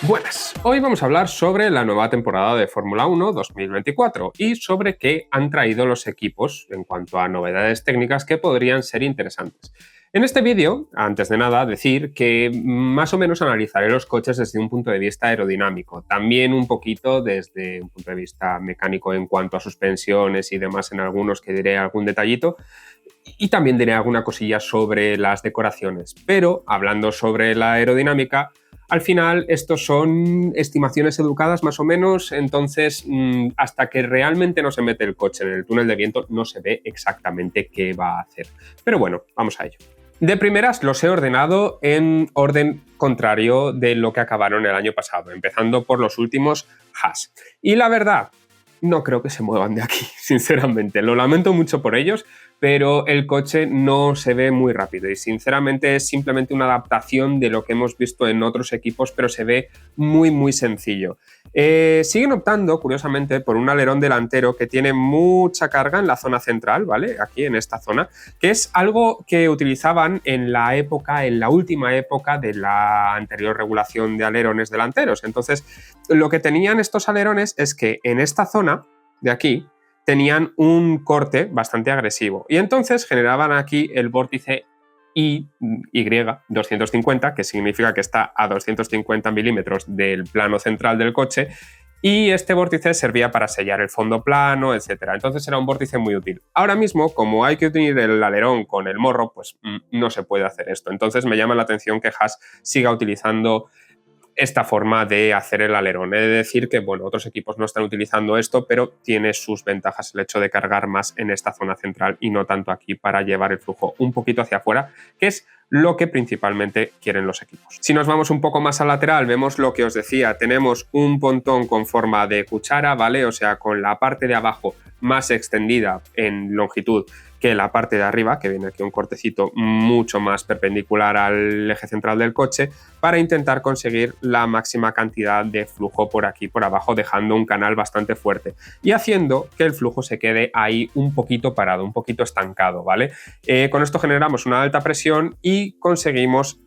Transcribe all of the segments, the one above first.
Buenas, hoy vamos a hablar sobre la nueva temporada de Fórmula 1 2024 y sobre qué han traído los equipos en cuanto a novedades técnicas que podrían ser interesantes. En este vídeo, antes de nada, decir que más o menos analizaré los coches desde un punto de vista aerodinámico, también un poquito desde un punto de vista mecánico en cuanto a suspensiones y demás en algunos que diré algún detallito, y también diré alguna cosilla sobre las decoraciones. Pero hablando sobre la aerodinámica, al final estos son estimaciones educadas más o menos, entonces hasta que realmente no se mete el coche en el túnel de viento no se ve exactamente qué va a hacer. Pero bueno, vamos a ello. De primeras los he ordenado en orden contrario de lo que acabaron el año pasado, empezando por los últimos Haas. Y la verdad, no creo que se muevan de aquí, sinceramente. Lo lamento mucho por ellos, pero el coche no se ve muy rápido y sinceramente es simplemente una adaptación de lo que hemos visto en otros equipos, pero se ve muy sencillo. Siguen optando, curiosamente, por un alerón delantero que tiene mucha carga en la zona central, ¿vale? Aquí en esta zona, que es algo que utilizaban en la última época de la anterior regulación de alerones delanteros. Entonces, lo que tenían estos alerones es que en esta zona de aquí tenían un corte bastante agresivo y entonces generaban aquí el vórtice Y250, que significa que está a 250 milímetros del plano central del coche, y este vórtice servía para sellar el fondo plano, etc. Entonces era un vórtice muy útil. Ahora mismo, como hay que unir el alerón con el morro, pues no se puede hacer esto. Entonces me llama la atención que Haas siga utilizando esta forma de hacer el alerón. He de decir que, bueno, otros equipos no están utilizando esto, pero tiene sus ventajas el hecho de cargar más en esta zona central y no tanto aquí para llevar el flujo un poquito hacia afuera, que es lo que principalmente quieren los equipos. Si nos vamos un poco más al lateral, vemos lo que os decía, tenemos un pontón con forma de cuchara, ¿vale? O sea, con la parte de abajo más extendida en longitud que la parte de arriba, que viene aquí un cortecito mucho más perpendicular al eje central del coche, para intentar conseguir la máxima cantidad de flujo por aquí, por abajo, dejando un canal bastante fuerte y haciendo que el flujo se quede ahí un poquito parado, un poquito estancado, ¿vale? Con esto generamos una alta presión y conseguimos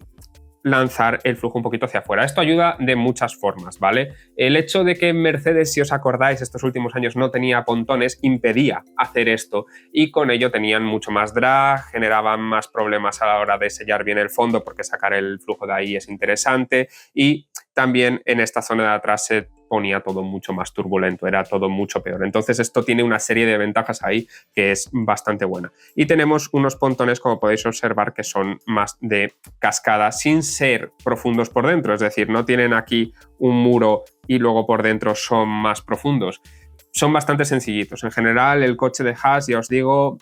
lanzar el flujo un poquito hacia afuera. Esto ayuda de muchas formas, ¿vale? El hecho de que Mercedes, si os acordáis, estos últimos años no tenía pontones, impedía hacer esto y con ello tenían mucho más drag, generaban más problemas a la hora de sellar bien el fondo porque sacar el flujo de ahí es interesante y también en esta zona de atrás se ponía todo mucho más turbulento, era todo mucho peor. Entonces esto tiene una serie de ventajas ahí que es bastante buena. Y tenemos unos pontones, como podéis observar, que son más de cascada sin ser profundos por dentro, es decir, no tienen aquí un muro y luego por dentro son más profundos. Son bastante sencillitos. En general, el coche de Haas, ya os digo,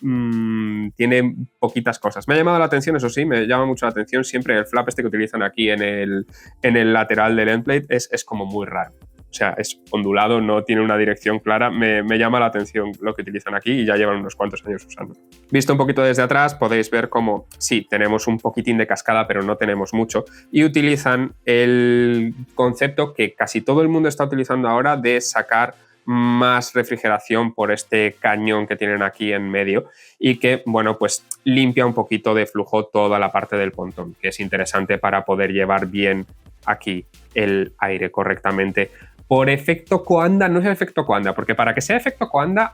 tiene poquitas cosas. Me ha llamado la atención, eso sí, me llama mucho la atención siempre el flap este que utilizan aquí en el lateral del endplate, es como muy raro. O sea, es ondulado, no tiene una dirección clara. Me llama la atención lo que utilizan aquí y ya llevan unos cuantos años usando. Visto un poquito desde atrás, podéis ver cómo sí, tenemos un poquitín de cascada, pero no tenemos mucho. Y utilizan el concepto que casi todo el mundo está utilizando ahora de sacar más refrigeración por este cañón que tienen aquí en medio y que, bueno, pues limpia un poquito de flujo toda la parte del pontón, que es interesante para poder llevar bien aquí el aire correctamente. Por efecto Coanda, no es efecto Coanda, porque para que sea efecto Coanda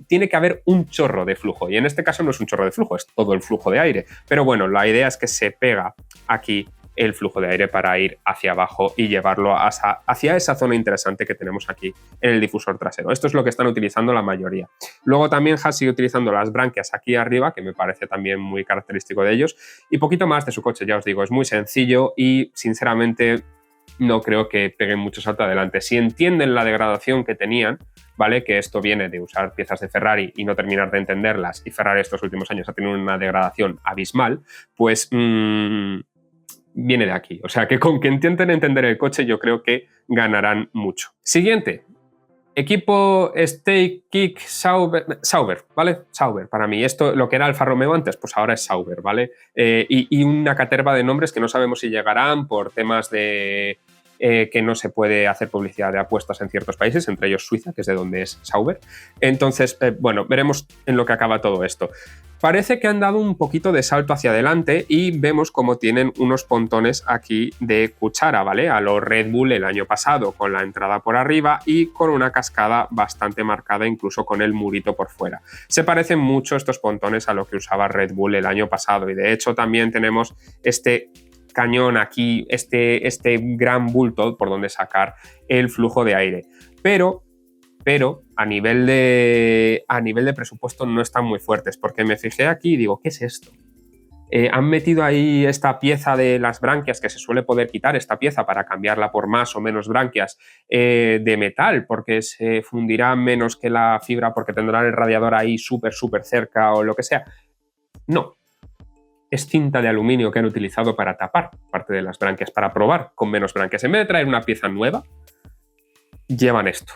tiene que haber un chorro de flujo, y en este caso no es un chorro de flujo, es todo el flujo de aire. Pero bueno, la idea es que se pega aquí el flujo de aire para ir hacia abajo y llevarlo hacia esa zona interesante que tenemos aquí en el difusor trasero. Esto es lo que están utilizando la mayoría. Luego también Haas sigue utilizando las branquias aquí arriba, que me parece también muy característico de ellos, y poquito más de su coche, ya os digo, es muy sencillo y sinceramente no creo que peguen mucho salto adelante. Si entienden la degradación que tenían, ¿vale? Que esto viene de usar piezas de Ferrari y no terminar de entenderlas, y Ferrari estos últimos años ha tenido una degradación abismal, pues viene de aquí. O sea, que con que intenten entender el coche yo creo que ganarán mucho. Siguiente. Equipo Stay Kick Sauber, ¿vale? Sauber, para mí. Esto, lo que era Alfa Romeo antes, pues ahora es Sauber, ¿vale? Y una caterva de nombres que no sabemos si llegarán por temas de que no se puede hacer publicidad de apuestas en ciertos países, entre ellos Suiza, que es de donde es Sauber. Entonces, bueno, veremos en lo que acaba todo esto. Parece que han dado un poquito de salto hacia adelante y vemos cómo tienen unos pontones aquí de cuchara, ¿vale? A lo Red Bull el año pasado, con la entrada por arriba y con una cascada bastante marcada, incluso con el murito por fuera. Se parecen mucho estos pontones a lo que usaba Red Bull el año pasado y de hecho también tenemos este cañón aquí, este gran bulto por donde sacar el flujo de aire. Pero a nivel de presupuesto no están muy fuertes, porque me fijé aquí y digo, ¿qué es esto? Han metido ahí esta pieza de las branquias que se suele poder quitar, esta pieza para cambiarla por más o menos branquias de metal, porque se fundirá menos que la fibra, porque tendrán el radiador ahí súper cerca o lo que sea. No, es cinta de aluminio que han utilizado para tapar parte de las branquias, para probar con menos branquias. En vez de traer una pieza nueva, llevan esto.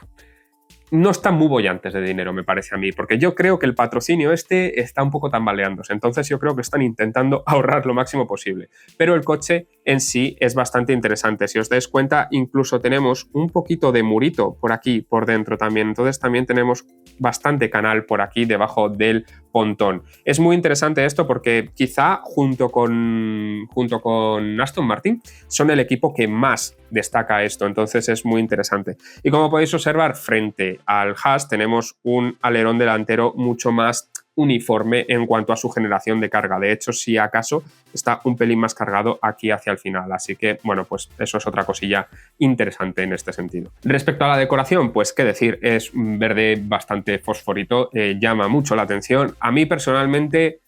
No están muy bollantes de dinero, me parece a mí, porque yo creo que el patrocinio está un poco tambaleándose, entonces yo creo que están intentando ahorrar lo máximo posible. Pero el coche en sí es bastante interesante. Si os dais cuenta, incluso tenemos un poquito de murito por aquí, por dentro también, entonces también tenemos bastante canal por aquí debajo del pontón. Es muy interesante esto porque quizá junto con Aston Martin son el equipo que más destaca esto, entonces es muy interesante. Y como podéis observar, frente al Haas tenemos un alerón delantero mucho más uniforme en cuanto a su generación de carga. De hecho, si acaso está un pelín más cargado aquí hacia el final. Así que, bueno, pues eso es otra cosilla interesante en este sentido. Respecto a la decoración, pues qué decir, es un verde bastante fosforito, llama mucho la atención. A mí personalmente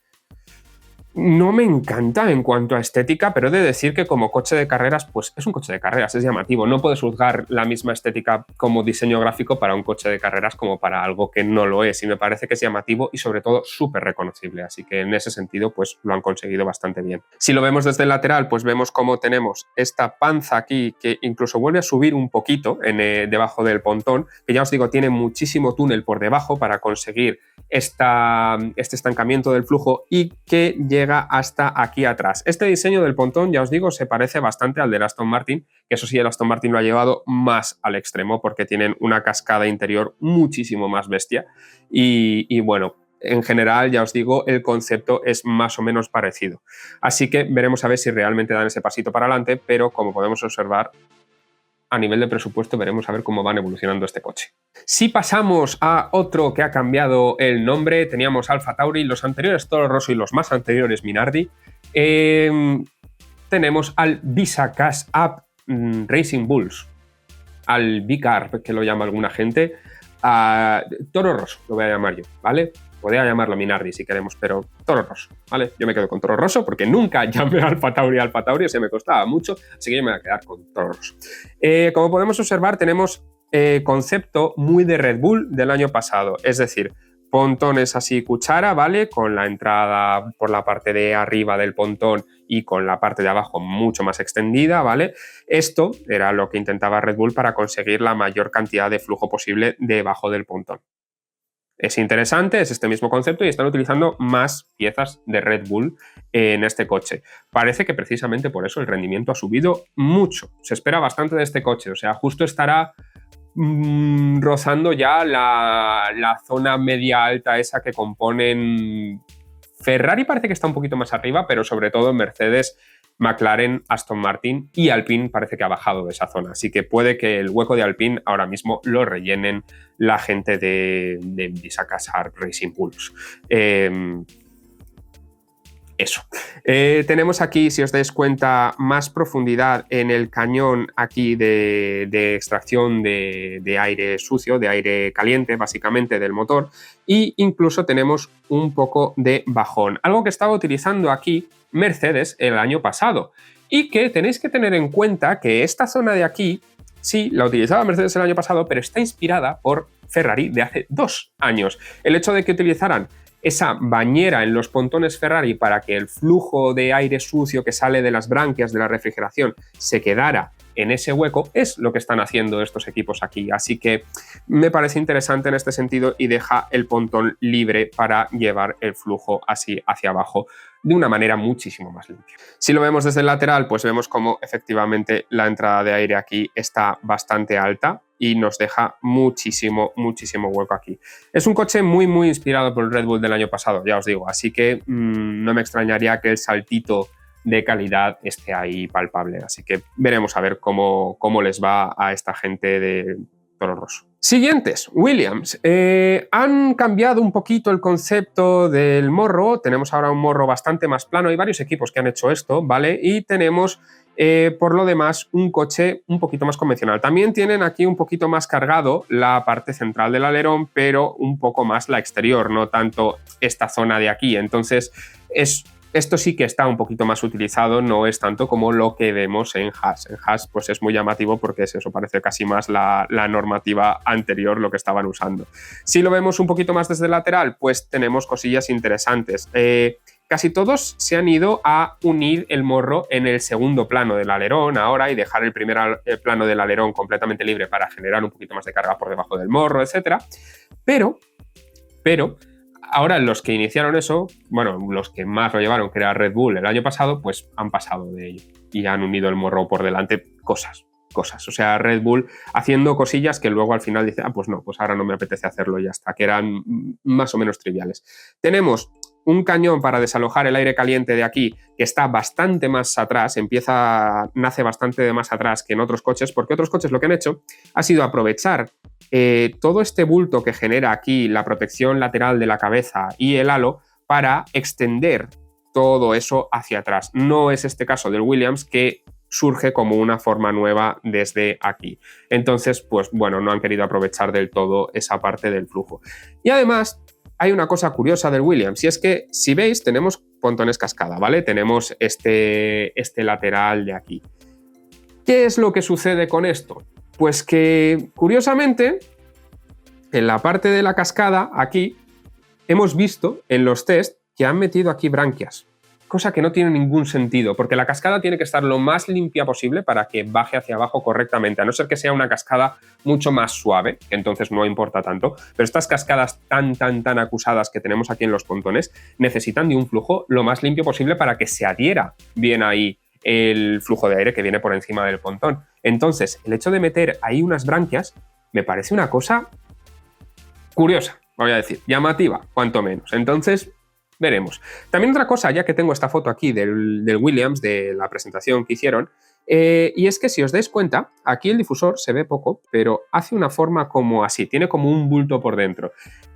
no me encanta en cuanto a estética, pero he de decir que como coche de carreras, pues es un coche de carreras, es llamativo. No puedes juzgar la misma estética como diseño gráfico para un coche de carreras como para algo que no lo es. Y me parece que es llamativo y sobre todo súper reconocible. Así que en ese sentido, pues lo han conseguido bastante bien. Si lo vemos desde el lateral, pues vemos cómo tenemos esta panza aquí que incluso vuelve a subir un poquito debajo del pontón, que ya os digo, tiene muchísimo túnel por debajo para conseguir este estancamiento del flujo y que llega hasta aquí atrás. Este diseño del pontón, ya os digo, se parece bastante al del Aston Martin, que eso sí, el Aston Martin lo ha llevado más al extremo porque tienen una cascada interior muchísimo más bestia y bueno, en general, ya os digo, el concepto es más o menos parecido. Así que veremos a ver si realmente dan ese pasito para adelante, pero como podemos observar, a nivel de presupuesto veremos a ver cómo van evolucionando este coche. Si pasamos a otro que ha cambiado el nombre, teníamos Alfa Tauri, los anteriores Toro Rosso y los más anteriores Minardi. Tenemos al Visa Cash App Racing Bulls, al Vicar, que lo llama alguna gente, a Toro Rosso, lo voy a llamar yo, ¿vale? Podría llamarlo Minardi si queremos, pero Toro Rosso, ¿vale? Yo me quedo con Toro Rosso porque nunca llamé a Alfa Tauri, o sea, me costaba mucho, así que yo me voy a quedar con Toro Rosso. Como podemos observar, tenemos concepto muy de Red Bull del año pasado, es decir, pontones así cuchara, ¿vale? Con la entrada por la parte de arriba del pontón y con la parte de abajo mucho más extendida, ¿vale? Esto era lo que intentaba Red Bull para conseguir la mayor cantidad de flujo posible debajo del pontón. Es interesante, es este mismo concepto y están utilizando más piezas de Red Bull en este coche. Parece que precisamente por eso el rendimiento ha subido mucho. Se espera bastante de este coche, o sea, justo estará rozando ya la zona media-alta esa que componen. Ferrari parece que está un poquito más arriba, pero sobre todo Mercedes, McLaren, Aston Martin y Alpine parece que ha bajado de esa zona. Así que puede que el hueco de Alpine ahora mismo lo rellenen la gente de Visa Cash App Racing Bulls. Eso. Tenemos aquí, si os dais cuenta, más profundidad en el cañón aquí de extracción de aire sucio, de aire caliente, básicamente, del motor, e incluso tenemos un poco de bajón. Algo que estaba utilizando aquí Mercedes el año pasado y que tenéis que tener en cuenta que esta zona de aquí, sí, la utilizaba Mercedes el año pasado, pero está inspirada por Ferrari de hace 2 años. El hecho de que utilizaran esa bañera en los pontones Ferrari para que el flujo de aire sucio que sale de las branquias de la refrigeración se quedara en ese hueco es lo que están haciendo estos equipos aquí. Así que me parece interesante en este sentido y deja el pontón libre para llevar el flujo así hacia abajo de una manera muchísimo más limpia. Si lo vemos desde el lateral, pues vemos cómo efectivamente la entrada de aire aquí está bastante alta y nos deja muchísimo hueco aquí. Es un coche muy inspirado por el Red Bull del año pasado, ya os digo, así que no me extrañaría que el saltito de calidad esté ahí palpable. Así que veremos a ver cómo les va a esta gente de Toro Rosso. Siguientes, Williams. Han cambiado un poquito el concepto del morro. Tenemos ahora un morro bastante más plano. Hay varios equipos que han hecho esto, ¿vale? Y tenemos, por lo demás, un coche un poquito más convencional. También tienen aquí un poquito más cargado la parte central del alerón, pero un poco más la exterior, no tanto esta zona de aquí. Entonces, esto sí que está un poquito más utilizado, no es tanto como lo que vemos en Haas. En Haas pues es muy llamativo porque es eso, parece casi más la normativa anterior lo que estaban usando. Si lo vemos un poquito más desde el lateral, pues tenemos cosillas interesantes. Casi todos se han ido a unir el morro en el segundo plano del alerón ahora y dejar el primer plano del alerón completamente libre para generar un poquito más de carga por debajo del morro, etc. Pero ahora los que iniciaron eso, bueno, los que más lo llevaron, que era Red Bull el año pasado, pues han pasado de ello y han unido el morro por delante. Cosas. O sea, Red Bull haciendo cosillas que luego al final dice, pues no, pues ahora no me apetece hacerlo y ya está, que eran más o menos triviales. Tenemos un cañón para desalojar el aire caliente de aquí que está bastante más atrás, nace bastante de más atrás que en otros coches, porque otros coches lo que han hecho ha sido aprovechar todo este bulto que genera aquí la protección lateral de la cabeza y el halo para extender todo eso hacia atrás. No es este caso del Williams, que surge como una forma nueva desde aquí. Entonces, pues bueno, no han querido aprovechar del todo esa parte del flujo. Y además, hay una cosa curiosa del Williams, y es que, si veis, tenemos pontones cascada, ¿vale? Tenemos este lateral de aquí. ¿Qué es lo que sucede con esto? Pues que, curiosamente, en la parte de la cascada, aquí, hemos visto en los test que han metido aquí branquias, cosa que no tiene ningún sentido, porque la cascada tiene que estar lo más limpia posible para que baje hacia abajo correctamente, a no ser que sea una cascada mucho más suave, que entonces no importa tanto, pero estas cascadas tan acusadas que tenemos aquí en los pontones necesitan de un flujo lo más limpio posible para que se adhiera bien ahí el flujo de aire que viene por encima del pontón. Entonces, el hecho de meter ahí unas branquias me parece una cosa curiosa, voy a decir, llamativa, cuanto menos. Entonces, veremos. También otra cosa, ya que tengo esta foto aquí del Williams, de la presentación que hicieron, y es que si os dais cuenta, aquí el difusor se ve poco, pero hace una forma como así, tiene como un bulto por dentro.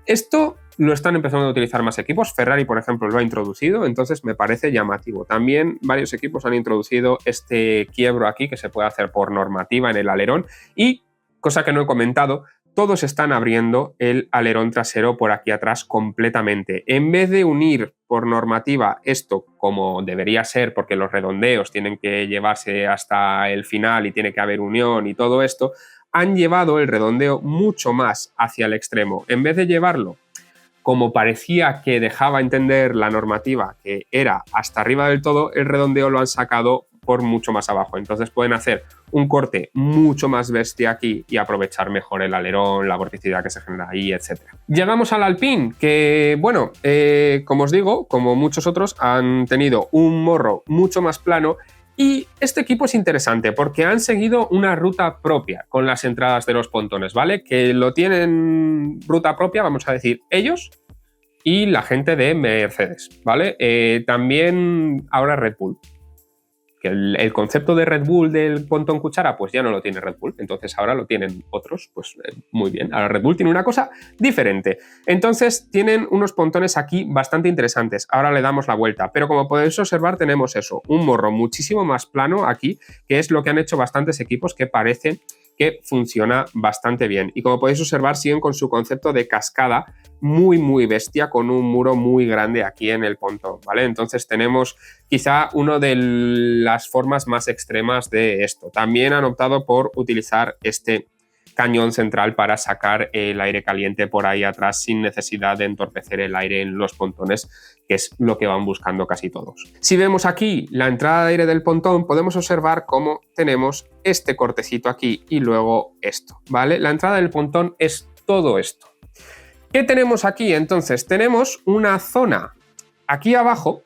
Esto lo están empezando a utilizar más equipos. Ferrari, por ejemplo, lo ha introducido, entonces me parece llamativo. También varios equipos han introducido este quiebro aquí que se puede hacer por normativa en el alerón y, cosa que no he comentado, todos están abriendo el alerón trasero por aquí atrás completamente. En vez de unir por normativa esto como debería ser, porque los redondeos tienen que llevarse hasta el final y tiene que haber unión y todo esto, han llevado el redondeo mucho más hacia el extremo. En vez de llevarlo como parecía que dejaba entender la normativa, que era hasta arriba del todo, el redondeo lo han sacado por mucho más abajo. Entonces pueden hacer un corte mucho más bestia aquí y aprovechar mejor el alerón, la vorticidad que se genera ahí, etc. Llegamos al Alpine, que, bueno, como os digo, como muchos otros, han tenido un morro mucho más plano. Y este equipo es interesante porque han seguido una ruta propia con las entradas de los pontones, ¿vale? Que lo tienen ruta propia, vamos a decir, ellos y la gente de Mercedes, ¿vale? También ahora Red Bull. Que el concepto de Red Bull del pontón cuchara, pues ya no lo tiene Red Bull, entonces ahora lo tienen otros, pues muy bien. Ahora Red Bull tiene una cosa diferente. Entonces tienen unos pontones aquí bastante interesantes. Ahora le damos la vuelta, pero como podéis observar tenemos eso, un morro muchísimo más plano aquí, que es lo que han hecho bastantes equipos que parece que funciona bastante bien. Y como podéis observar, siguen con su concepto de cascada muy bestia, con un muro muy grande aquí en el pontón, ¿vale? Entonces tenemos quizá una de las formas más extremas de esto. También han optado por utilizar este cañón central para sacar el aire caliente por ahí atrás sin necesidad de entorpecer el aire en los pontones, que es lo que van buscando casi todos. Si vemos aquí la entrada de aire del pontón, podemos observar cómo tenemos este cortecito aquí y luego esto, ¿vale? La entrada del pontón es todo esto. ¿Qué tenemos aquí? Entonces, tenemos una zona aquí abajo,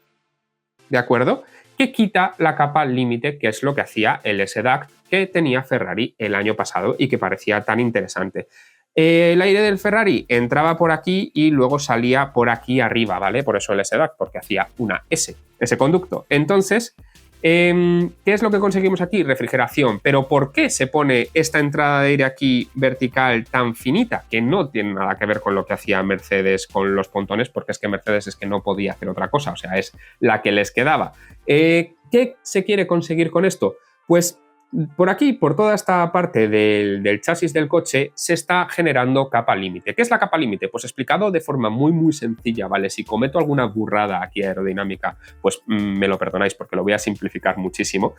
¿de acuerdo?, que quita la capa límite, que es lo que hacía el S-Duct que tenía Ferrari el año pasado y que parecía tan interesante. El aire del Ferrari entraba por aquí y luego salía por aquí arriba, ¿vale? Por eso el S-Duct, porque hacía una S, ese conducto. Entonces, ¿qué es lo que conseguimos aquí? Refrigeración. ¿Pero por qué se pone esta entrada de aire aquí vertical tan finita? Que no tiene nada que ver con lo que hacía Mercedes con los pontones, porque es que Mercedes es que no podía hacer otra cosa, o sea, es la que les quedaba. ¿Qué se quiere conseguir con esto? Pues por aquí, por toda esta parte del chasis del coche, se está generando capa límite. ¿Qué es la capa límite? Pues explicado de forma muy sencilla, ¿vale? Si cometo alguna burrada aquí aerodinámica, pues me lo perdonáis porque lo voy a simplificar muchísimo.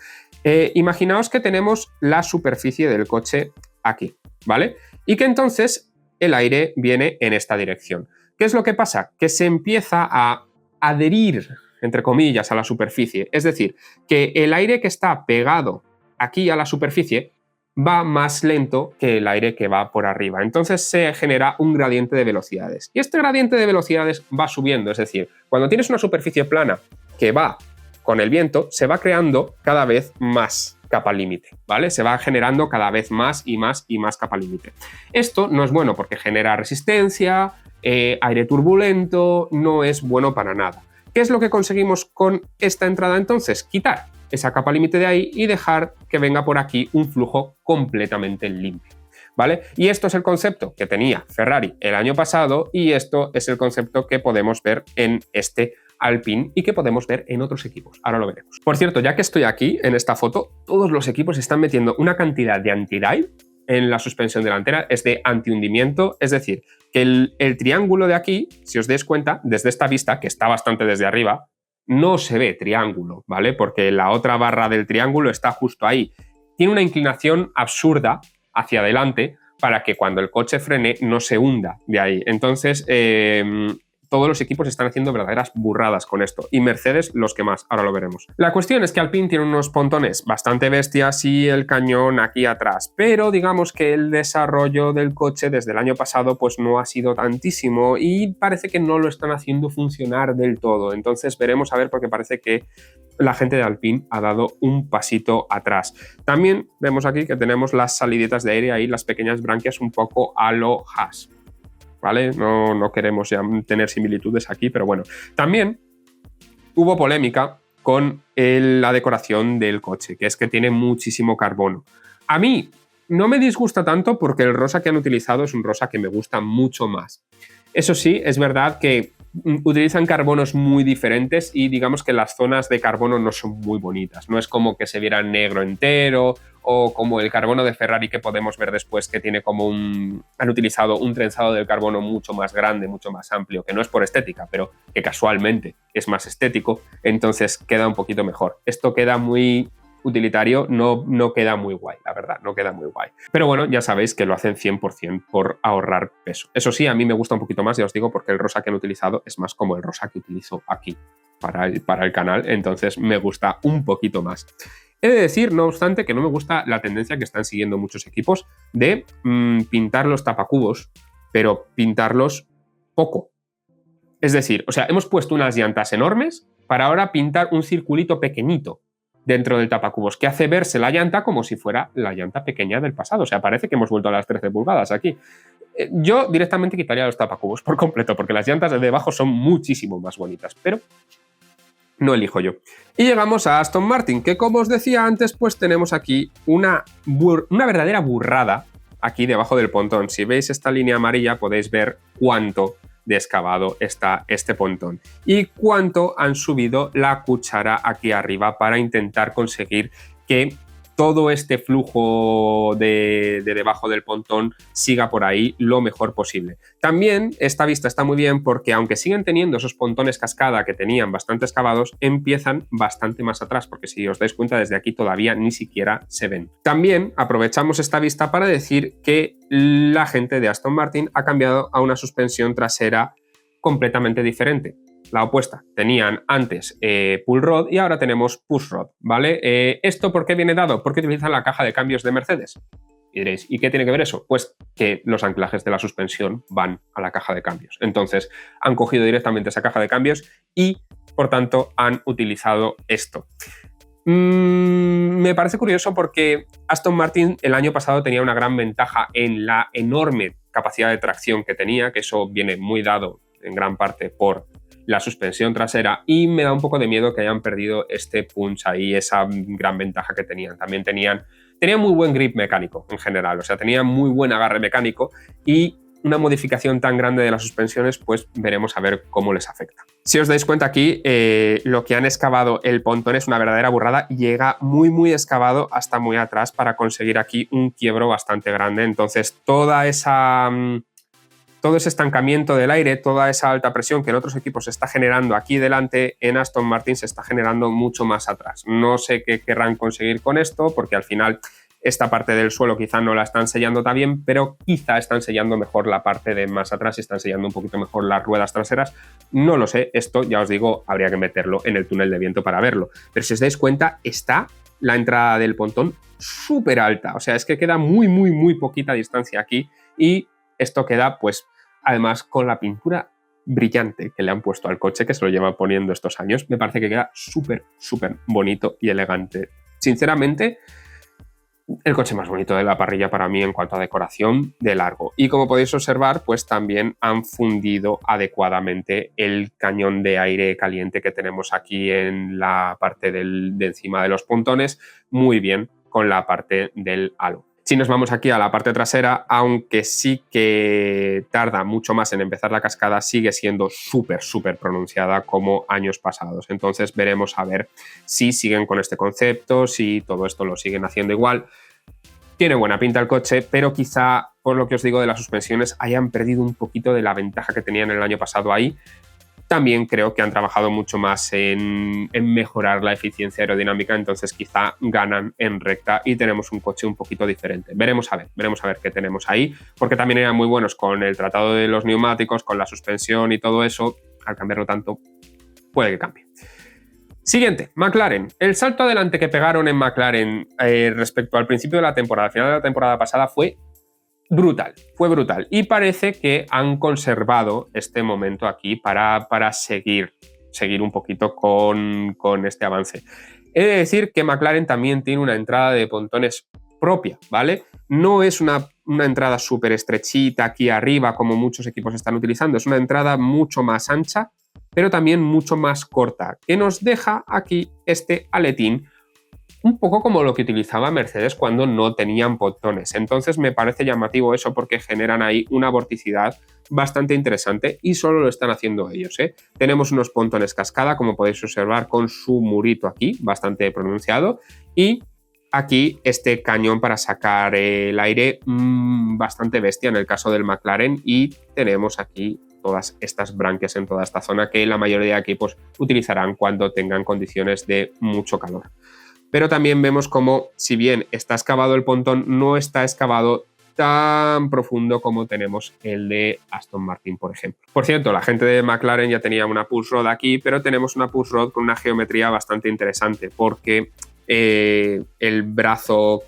Imaginaos que tenemos la superficie del coche aquí, ¿vale? Y que entonces el aire viene en esta dirección. ¿Qué es lo que pasa? Que se empieza a adherir, entre comillas, a la superficie. Es decir, que el aire que está pegado aquí a la superficie va más lento que el aire que va por arriba. Entonces se genera un gradiente de velocidades. Y este gradiente de velocidades va subiendo. Es decir, cuando tienes una superficie plana que va con el viento, se va creando cada vez más capa límite, ¿vale? Se va generando cada vez más y más capa límite. Esto no es bueno porque genera resistencia, aire turbulento, no es bueno para nada. ¿Qué es lo que conseguimos con esta entrada entonces? Quitar esa capa límite de ahí y dejar que venga por aquí un flujo completamente limpio, ¿vale? Y esto es el concepto que tenía Ferrari el año pasado y esto es el concepto que podemos ver en este Alpine y que podemos ver en otros equipos. Ahora lo veremos. Por cierto, ya que estoy aquí en esta foto, todos los equipos están metiendo una cantidad de anti-dive en la suspensión delantera, es de antihundimiento, es decir, que el triángulo de aquí, si os dais cuenta, desde esta vista, que está bastante desde arriba, no se ve triángulo, ¿vale? Porque la otra barra del triángulo está justo ahí. Tiene una inclinación absurda hacia adelante para que cuando el coche frene no se hunda de ahí. Entonces, todos los equipos están haciendo verdaderas burradas con esto. Y Mercedes los que más, ahora lo veremos. La cuestión es que Alpine tiene unos pontones bastante bestias y el cañón aquí atrás. Pero digamos que el desarrollo del coche desde el año pasado pues no ha sido tantísimo y parece que no lo están haciendo funcionar del todo. Entonces veremos a ver porque parece que la gente de Alpine ha dado un pasito atrás. También vemos aquí que tenemos las saliditas de aire ahí, las pequeñas branquias un poco a lo Haas. ¿Vale? No queremos ya tener similitudes aquí, pero bueno. También hubo polémica con la decoración del coche, que es que tiene muchísimo carbono. A mí no me disgusta tanto porque el rosa que han utilizado es un rosa que me gusta mucho más. Eso sí, es verdad que utilizan carbonos muy diferentes y digamos que las zonas de carbono no son muy bonitas. No es como que se viera negro entero o como el carbono de Ferrari que podemos ver después que tiene como han utilizado un trenzado del carbono mucho más grande, mucho más amplio, que no es por estética, pero que casualmente es más estético, entonces queda un poquito mejor. Esto queda muy utilitario, no queda muy guay, la verdad, no queda muy guay. Pero bueno, ya sabéis que lo hacen 100% por ahorrar peso. Eso sí, a mí me gusta un poquito más, ya os digo, porque el rosa que han utilizado es más como el rosa que utilizo aquí para el canal, entonces me gusta un poquito más. He de decir, no obstante, que no me gusta la tendencia que están siguiendo muchos equipos de pintar los tapacubos, pero pintarlos poco. Es decir, o sea, hemos puesto unas llantas enormes para ahora pintar un circulito pequeñito dentro del tapacubos, que hace verse la llanta como si fuera la llanta pequeña del pasado. O sea, parece que hemos vuelto a las 13 pulgadas aquí. Yo directamente quitaría los tapacubos por completo, porque las llantas de debajo son muchísimo más bonitas, pero no elijo yo. Y llegamos a Aston Martin, que como os decía antes, pues tenemos aquí una verdadera burrada aquí debajo del pontón. Si veis esta línea amarilla podéis ver cuánto de excavado está este pontón y cuánto han subido la cuchara aquí arriba para intentar conseguir que todo este flujo de debajo del pontón siga por ahí lo mejor posible. También esta vista está muy bien porque aunque siguen teniendo esos pontones cascada que tenían bastante excavados, empiezan bastante más atrás, porque si os dais cuenta desde aquí todavía ni siquiera se ven. También aprovechamos esta vista para decir que la gente de Aston Martin ha cambiado a una suspensión trasera completamente diferente. La opuesta. Tenían antes pull rod y ahora tenemos push rod, ¿vale? ¿Esto por qué viene dado? Porque utilizan la caja de cambios de Mercedes. Y diréis, ¿y qué tiene que ver eso? Pues que los anclajes de la suspensión van a la caja de cambios. Entonces, han cogido directamente esa caja de cambios y, por tanto, han utilizado esto. Me parece curioso porque Aston Martin el año pasado tenía una gran ventaja en la enorme capacidad de tracción que tenía, que eso viene muy dado en gran parte por la suspensión trasera, y me da un poco de miedo que hayan perdido este punch ahí, esa gran ventaja que tenían. También tenían muy buen grip mecánico en general, o sea, tenían muy buen agarre mecánico, y una modificación tan grande de las suspensiones, pues veremos a ver cómo les afecta. Si os dais cuenta aquí, lo que han excavado el pontón es una verdadera burrada, llega muy excavado hasta muy atrás para conseguir aquí un quiebro bastante grande. Entonces todo ese estancamiento del aire, toda esa alta presión que en otros equipos se está generando aquí delante, en Aston Martin se está generando mucho más atrás. No sé qué querrán conseguir con esto, porque al final esta parte del suelo quizá no la están sellando tan bien, pero quizá están sellando mejor la parte de más atrás y están sellando un poquito mejor las ruedas traseras. No lo sé, esto ya os digo, habría que meterlo en el túnel de viento para verlo. Pero si os dais cuenta, está la entrada del pontón súper alta, o sea, es que queda muy poquita distancia aquí, y esto queda pues además con la pintura brillante que le han puesto al coche, que se lo lleva poniendo estos años. Me parece que queda súper bonito y elegante. Sinceramente, el coche más bonito de la parrilla para mí en cuanto a decoración de largo. Y como podéis observar, pues también han fundido adecuadamente el cañón de aire caliente que tenemos aquí en la parte de encima de los pontones, muy bien con la parte del halo. Si nos vamos aquí a la parte trasera, aunque sí que tarda mucho más en empezar la cascada, sigue siendo súper pronunciada como años pasados. Entonces veremos a ver si siguen con este concepto, si todo esto lo siguen haciendo igual. Tiene buena pinta el coche, pero quizá, por lo que os digo de las suspensiones, hayan perdido un poquito de la ventaja que tenían el año pasado ahí. También creo que han trabajado mucho más en mejorar la eficiencia aerodinámica, entonces quizá ganan en recta y tenemos un coche un poquito diferente. Veremos a ver qué tenemos ahí, porque también eran muy buenos con el tratado de los neumáticos, con la suspensión y todo eso. Al cambiarlo tanto, puede que cambie. Siguiente, McLaren. El salto adelante que pegaron en McLaren respecto al principio de la temporada, al final de la temporada pasada, fue brutal, y parece que han conservado este momento aquí para seguir un poquito con este avance. He de decir que McLaren también tiene una entrada de pontones propia, ¿vale? No es una entrada súper estrechita aquí arriba como muchos equipos están utilizando, es una entrada mucho más ancha, pero también mucho más corta, que nos deja aquí este aletín un poco como lo que utilizaba Mercedes cuando no tenían pontones. Entonces me parece llamativo eso, porque generan ahí una vorticidad bastante interesante y solo lo están haciendo ellos, ¿eh? Tenemos unos pontones cascada, como podéis observar, con su murito aquí, bastante pronunciado, y aquí este cañón para sacar el aire bastante bestia en el caso del McLaren, y tenemos aquí todas estas branquias en toda esta zona que la mayoría de equipos utilizarán cuando tengan condiciones de mucho calor. Pero también vemos como, si bien está excavado el pontón, no está excavado tan profundo como tenemos el de Aston Martin, por ejemplo. Por cierto, la gente de McLaren ya tenía una push rod aquí, pero tenemos una push rod con una geometría bastante interesante, porque el brazo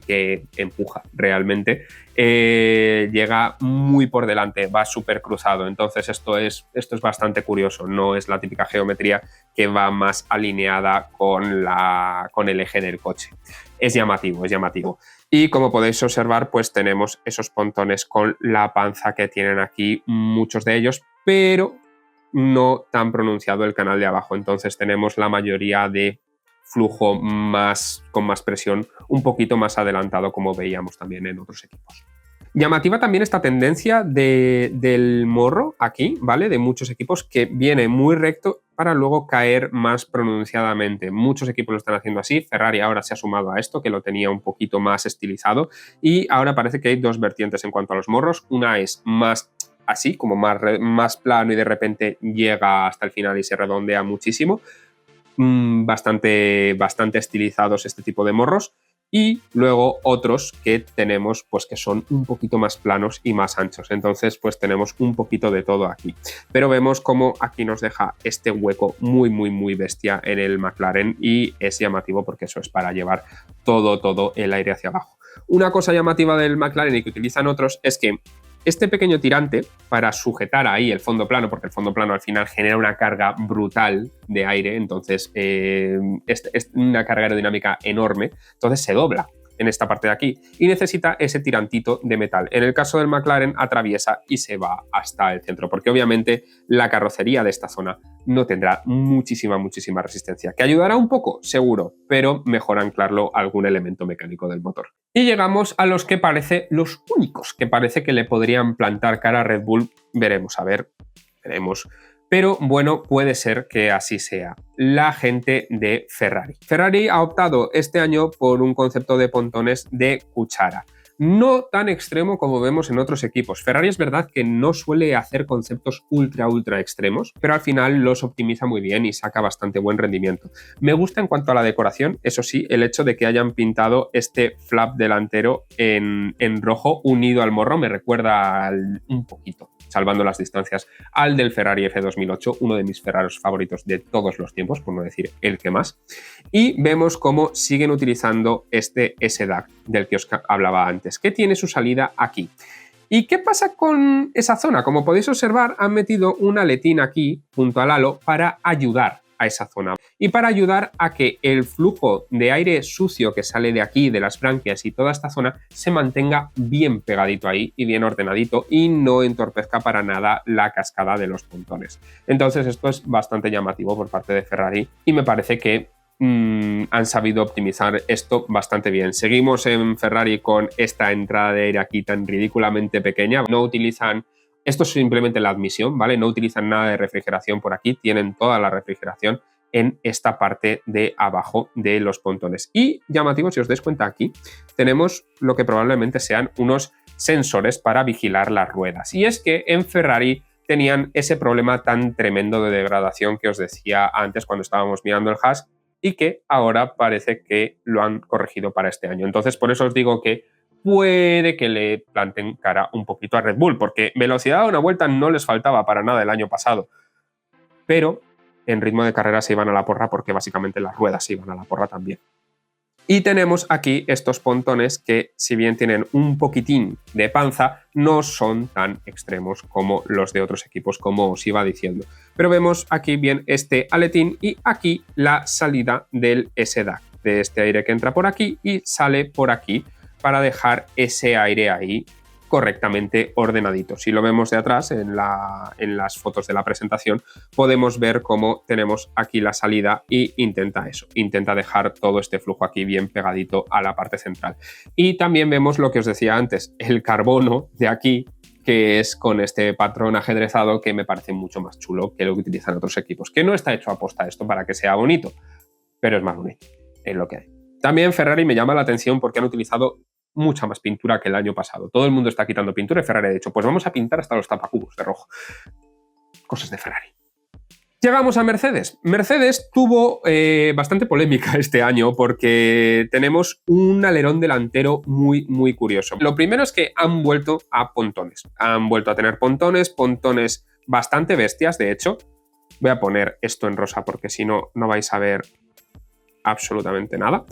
que empuja realmente llega muy por delante, va súper cruzado. Entonces esto es bastante curioso, no es la típica geometría que va más alineada con el eje del coche. Es llamativo. Y como podéis observar, pues tenemos esos pontones con la panza que tienen aquí muchos de ellos, pero no tan pronunciado el canal de abajo. Entonces tenemos la mayoría de flujo con más presión un poquito más adelantado, como veíamos también en otros equipos. Llamativa también esta tendencia del morro aquí, ¿vale? De muchos equipos, que viene muy recto para luego caer más pronunciadamente. Muchos equipos lo están haciendo así. Ferrari ahora se ha sumado a esto, que lo tenía un poquito más estilizado, y ahora parece que hay dos vertientes en cuanto a los morros. Una es más así, como más plano, y de repente llega hasta el final y se redondea muchísimo. Bastante estilizados este tipo de morros. Y luego otros que tenemos pues que son un poquito más planos y más anchos. Entonces pues tenemos un poquito de todo aquí. Pero vemos cómo aquí nos deja este hueco muy bestia en el McLaren, y es llamativo porque eso es para llevar todo el aire hacia abajo. Una cosa llamativa del McLaren y que utilizan otros es que este pequeño tirante para sujetar ahí el fondo plano, porque el fondo plano al final genera una carga brutal de aire, entonces es una carga aerodinámica enorme, entonces se dobla en esta parte de aquí y necesita ese tirantito de metal. En el caso del McLaren atraviesa y se va hasta el centro, porque obviamente la carrocería de esta zona no tendrá muchísima resistencia. ¿Que ayudará un poco? Seguro, pero mejor anclarlo a algún elemento mecánico del motor. Y llegamos a los que parece los únicos que parece que le podrían plantar cara a Red Bull. Veremos, a ver, veremos. Pero bueno, puede ser que así sea. La gente de Ferrari. Ferrari ha optado este año por un concepto de pontones de cuchara. No tan extremo como vemos en otros equipos. Ferrari es verdad que no suele hacer conceptos ultra extremos, pero al final los optimiza muy bien y saca bastante buen rendimiento. Me gusta en cuanto a la decoración, eso sí, el hecho de que hayan pintado este flap delantero en rojo unido al morro me recuerda un poquito, salvando las distancias, al del Ferrari F2008, uno de mis Ferraris favoritos de todos los tiempos, por no decir el que más. Y vemos cómo siguen utilizando este SDAC del que os hablaba antes, que tiene su salida aquí. ¿Y qué pasa con esa zona? Como podéis observar, han metido un aletín aquí junto al halo para ayudar a esa zona y para ayudar a que el flujo de aire sucio que sale de aquí, de las branquias y toda esta zona, se mantenga bien pegadito ahí y bien ordenadito y no entorpezca para nada la cascada de los pontones. Entonces esto es bastante llamativo por parte de Ferrari y me parece que han sabido optimizar esto bastante bien. Seguimos en Ferrari con esta entrada de aire aquí tan ridículamente pequeña. No utilizan, esto es simplemente la admisión, ¿vale? No utilizan nada de refrigeración por aquí, tienen toda la refrigeración en esta parte de abajo de los pontones. Y llamativo, si os dais cuenta aquí, tenemos lo que probablemente sean unos sensores para vigilar las ruedas. Y es que en Ferrari tenían ese problema tan tremendo de degradación que os decía antes cuando estábamos mirando el Haas, y que ahora parece que lo han corregido para este año. Entonces, por eso os digo que puede que le planten cara un poquito a Red Bull, porque velocidad a una vuelta no les faltaba para nada el año pasado, pero en ritmo de carrera se iban a la porra porque básicamente las ruedas se iban a la porra también. Y tenemos aquí estos pontones que, si bien tienen un poquitín de panza, no son tan extremos como los de otros equipos, como os iba diciendo. Pero vemos aquí bien este aletín y aquí la salida del SDAC, de este aire que entra por aquí y sale por aquí para dejar ese aire ahí correctamente ordenadito. Si lo vemos de atrás en las fotos de la presentación, podemos ver cómo tenemos aquí la salida y intenta dejar todo este flujo aquí bien pegadito a la parte central. Y también vemos lo que os decía antes, el carbono de aquí, que es con este patrón ajedrezado que me parece mucho más chulo que lo que utilizan otros equipos, que no está hecho aposta esto para que sea bonito, pero es más bonito, es lo que hay. También Ferrari me llama la atención porque han utilizado mucha más pintura que el año pasado. Todo el mundo está quitando pintura y Ferrari ha dicho, pues vamos a pintar hasta los tapacubos de rojo. Cosas de Ferrari. Llegamos a Mercedes. Mercedes tuvo bastante polémica este año porque tenemos un alerón delantero muy curioso. Lo primero es que han vuelto a pontones. Han vuelto a tener pontones bastante bestias, de hecho. Voy a poner esto en rosa porque si no, no vais a ver absolutamente nada.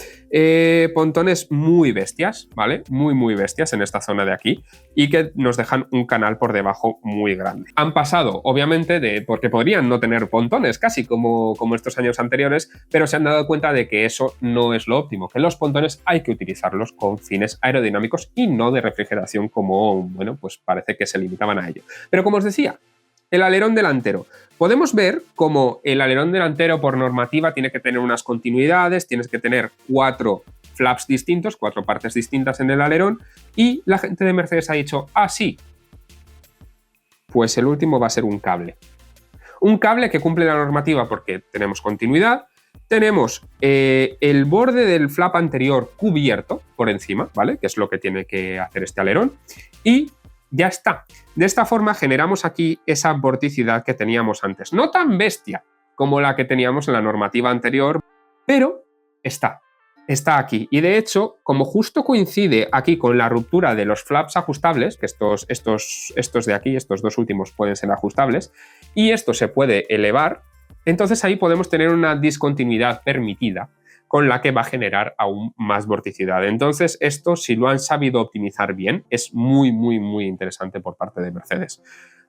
Pontones muy bestias, ¿vale? Muy bestias en esta zona de aquí y que nos dejan un canal por debajo muy grande. Han pasado, obviamente, porque podrían no tener pontones casi como estos años anteriores, pero se han dado cuenta de que eso no es lo óptimo, que los pontones hay que utilizarlos con fines aerodinámicos y no de refrigeración como, bueno, pues parece que se limitaban a ello. Pero como os decía, el alerón delantero. Podemos ver cómo el alerón delantero por normativa tiene que tener unas continuidades, tienes que tener 4 flaps distintos, 4 partes distintas en el alerón y la gente de Mercedes ha dicho, ah sí, pues el último va a ser un cable. Un cable que cumple la normativa porque tenemos continuidad. Tenemos el borde del flap anterior cubierto por encima, ¿vale? Que es lo que tiene que hacer este alerón. Y ya está. De esta forma generamos aquí esa vorticidad que teníamos antes. No tan bestia como la que teníamos en la normativa anterior, pero está aquí. Y de hecho, como justo coincide aquí con la ruptura de los flaps ajustables, que estos de aquí, estos dos últimos pueden ser ajustables, y esto se puede elevar, entonces ahí podemos tener una discontinuidad permitida con la que va a generar aún más vorticidad. Entonces esto, si lo han sabido optimizar bien, es muy, muy, muy interesante por parte de Mercedes.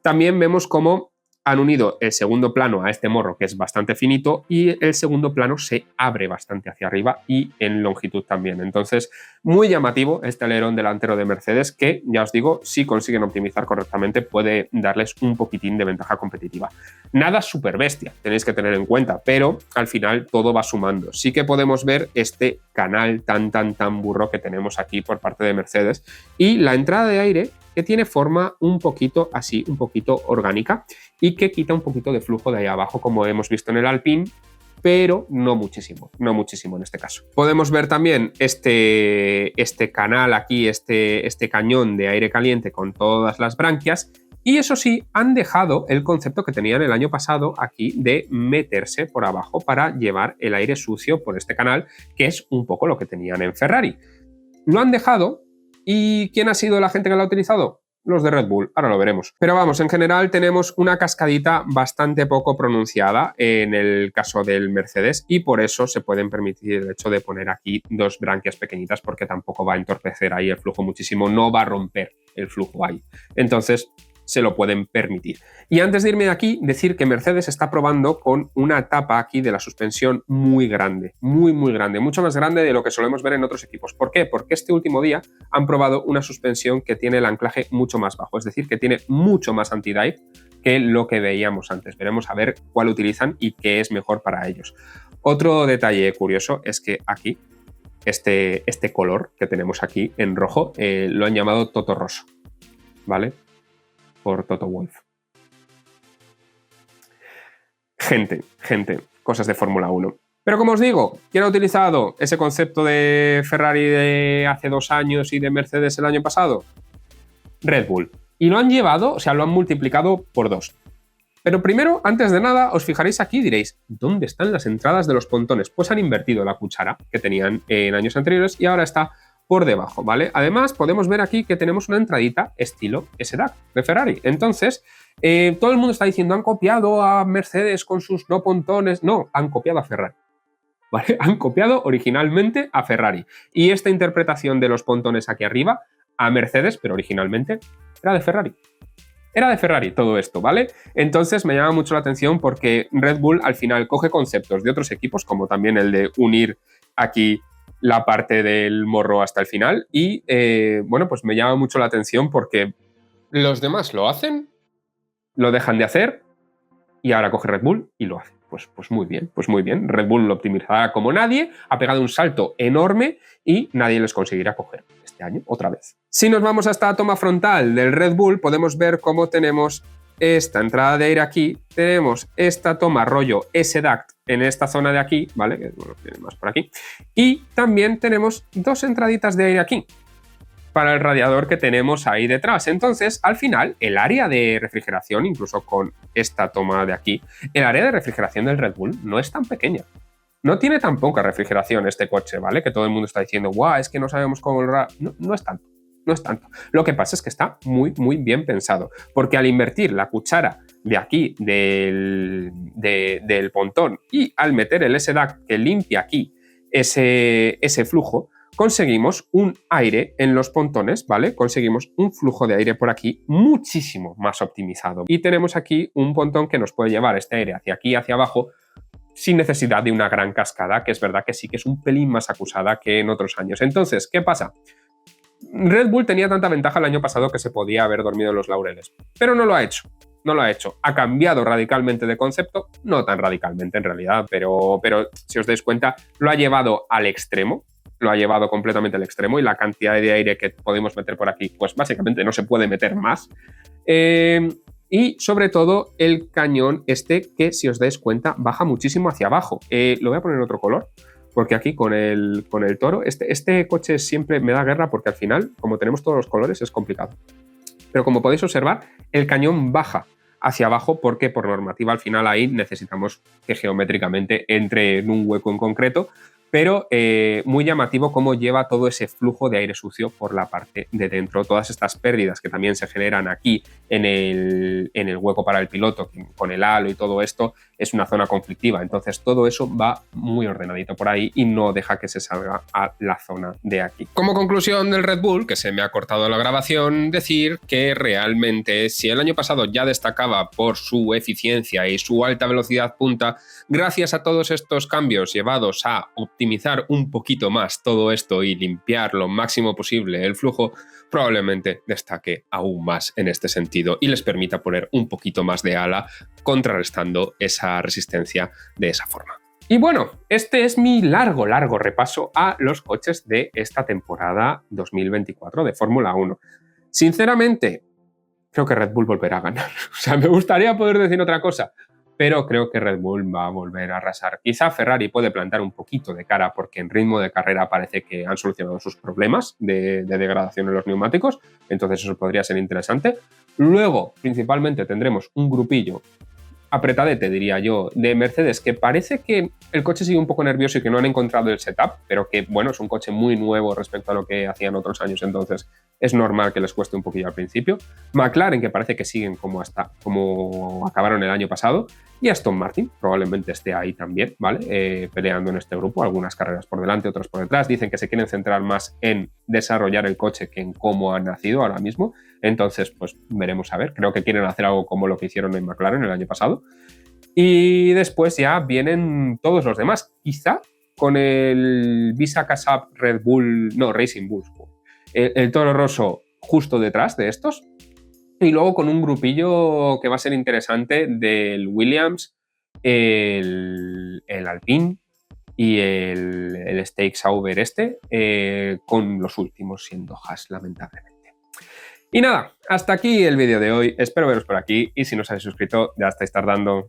También vemos cómo han unido el segundo plano a este morro, que es bastante finito, y el segundo plano se abre bastante hacia arriba y en longitud también. Entonces, muy llamativo este alerón delantero de Mercedes, que, ya os digo, si consiguen optimizar correctamente, puede darles un poquitín de ventaja competitiva. Nada súper bestia, tenéis que tener en cuenta, pero al final todo va sumando. Sí que podemos ver este canal tan burro que tenemos aquí por parte de Mercedes, y la entrada de aire que tiene forma un poquito así, un poquito orgánica, y que quita un poquito de flujo de ahí abajo, como hemos visto en el Alpine, pero no muchísimo en este caso. Podemos ver también este canal aquí, este cañón de aire caliente con todas las branquias, y eso sí, han dejado el concepto que tenían el año pasado aquí de meterse por abajo para llevar el aire sucio por este canal, que es un poco lo que tenían en Ferrari. Lo han dejado. ¿Y quién ha sido la gente que lo ha utilizado? Los de Red Bull, ahora lo veremos. Pero vamos, en general tenemos una cascadita bastante poco pronunciada en el caso del Mercedes, y por eso se pueden permitir el hecho de poner aquí dos branquias pequeñitas, porque tampoco va a entorpecer ahí el flujo muchísimo, no va a romper el flujo ahí. Entonces se lo pueden permitir. Y antes de irme de aquí, decir que Mercedes está probando con una tapa aquí de la suspensión muy grande, muy grande, mucho más grande de lo que solemos ver en otros equipos. ¿Por qué? Porque este último día han probado una suspensión que tiene el anclaje mucho más bajo, es decir, que tiene mucho más anti-dive que lo que veíamos antes. Veremos a ver cuál utilizan y qué es mejor para ellos. Otro detalle curioso es que aquí, este color que tenemos aquí en rojo, lo han llamado Toto Rosso, ¿vale? Por Toto Wolff. Gente, cosas de Fórmula 1. Pero como os digo, ¿quién ha utilizado ese concepto de Ferrari de hace 2 años y de Mercedes el año pasado? Red Bull. Y lo han llevado, o sea, lo han multiplicado por 2. Pero primero, antes de nada, os fijaréis aquí y diréis, ¿dónde están las entradas de los pontones? Pues han invertido la cuchara que tenían en años anteriores y ahora está por debajo, ¿vale? Además, podemos ver aquí que tenemos una entradita estilo SDAC de Ferrari. Entonces, todo el mundo está diciendo, han copiado a Mercedes con sus no pontones. No, han copiado a Ferrari, ¿vale? Han copiado originalmente a Ferrari. Y esta interpretación de los pontones aquí arriba, a Mercedes, pero originalmente, era de Ferrari. Era de Ferrari todo esto, ¿vale? Entonces me llama mucho la atención porque Red Bull al final coge conceptos de otros equipos, como también el de unir aquí la parte del morro hasta el final, y bueno, pues me llama mucho la atención porque los demás lo hacen, lo dejan de hacer, y ahora coge Red Bull y lo hace. Pues muy bien, Red Bull lo optimizará como nadie, ha pegado un salto enorme y nadie les conseguirá coger este año otra vez. Si nos vamos a esta toma frontal del Red Bull, podemos ver cómo tenemos esta entrada de aire aquí, tenemos esta toma rollo SDAC en esta zona de aquí, ¿vale? Que bueno, tiene más por aquí. Y también tenemos 2 entraditas de aire aquí para el radiador que tenemos ahí detrás. Entonces, al final, el área de refrigeración, incluso con esta toma de aquí, el área de refrigeración del Red Bull no es tan pequeña. No tiene tan poca refrigeración este coche, ¿vale? Que todo el mundo está diciendo, guau, es que no sabemos cómo... No es tanto. No es tanto. Lo que pasa es que está muy bien pensado, porque al invertir la cuchara de aquí del pontón y al meter el SDAC que limpia aquí ese flujo, conseguimos un aire en los pontones, ¿vale? Conseguimos un flujo de aire por aquí muchísimo más optimizado. Y tenemos aquí un pontón que nos puede llevar este aire hacia aquí, hacia abajo, sin necesidad de una gran cascada, que es verdad que sí que es un pelín más acusada que en otros años. Entonces, ¿qué pasa? Red Bull tenía tanta ventaja el año pasado que se podía haber dormido en los laureles, pero no lo ha hecho. No lo ha hecho. Ha cambiado radicalmente de concepto, no tan radicalmente en realidad, pero si os dais cuenta, lo ha llevado al extremo, lo ha llevado completamente al extremo, y la cantidad de aire que podemos meter por aquí, pues básicamente no se puede meter más. Y sobre todo el cañón este que, si os dais cuenta, baja muchísimo hacia abajo. Lo voy a poner en otro color, porque aquí con el toro, este coche siempre me da guerra porque al final, como tenemos todos los colores, es complicado. Pero como podéis observar, el cañón baja hacia abajo porque por normativa al final ahí necesitamos que geométricamente entre en un hueco en concreto, pero muy llamativo cómo lleva todo ese flujo de aire sucio por la parte de dentro. Todas estas pérdidas que también se generan aquí en el hueco para el piloto, con el halo y todo esto, es una zona conflictiva. Entonces todo eso va muy ordenadito por ahí y no deja que se salga a la zona de aquí. Como conclusión del Red Bull, que se me ha cortado la grabación, decir que realmente si el año pasado ya destacaba por su eficiencia y su alta velocidad punta, gracias a todos estos cambios llevados a optimizar un poquito más todo esto y limpiar lo máximo posible el flujo, probablemente destaque aún más en este sentido y les permita poner un poquito más de ala, contrarrestando esa resistencia de esa forma. Y bueno, este es mi largo repaso a los coches de esta temporada 2024 de Fórmula 1. Sinceramente, creo que Red Bull volverá a ganar. O sea, me gustaría poder decir otra cosa, pero creo que Red Bull va a volver a arrasar. Quizá Ferrari puede plantar un poquito de cara porque en ritmo de carrera parece que han solucionado sus problemas de degradación en los neumáticos, entonces eso podría ser interesante. Luego, principalmente, tendremos un grupillo apretadete, diría yo, de Mercedes, que parece que el coche sigue un poco nervioso y que no han encontrado el setup, pero que, bueno, es un coche muy nuevo respecto a lo que hacían otros años, entonces es normal que les cueste un poquillo al principio. McLaren, que parece que siguen como acabaron el año pasado, y Aston Martin probablemente esté ahí también, ¿vale? Peleando en este grupo, algunas carreras por delante, otras por detrás. Dicen que se quieren centrar más en desarrollar el coche que en cómo han nacido ahora mismo. Entonces, pues veremos a ver. Creo que quieren hacer algo como lo que hicieron en McLaren el año pasado. Y después ya vienen todos los demás. Quizá con el Visa Casap Red Bull, no, Racing Bulls, el Toro Rosso justo detrás de estos. Y luego con un grupillo que va a ser interesante del Williams, el Alpine y el Stake Sauber con los últimos siendo Haas, lamentablemente. Y nada, hasta aquí el vídeo de hoy. Espero veros por aquí y si no os habéis suscrito ya estáis tardando.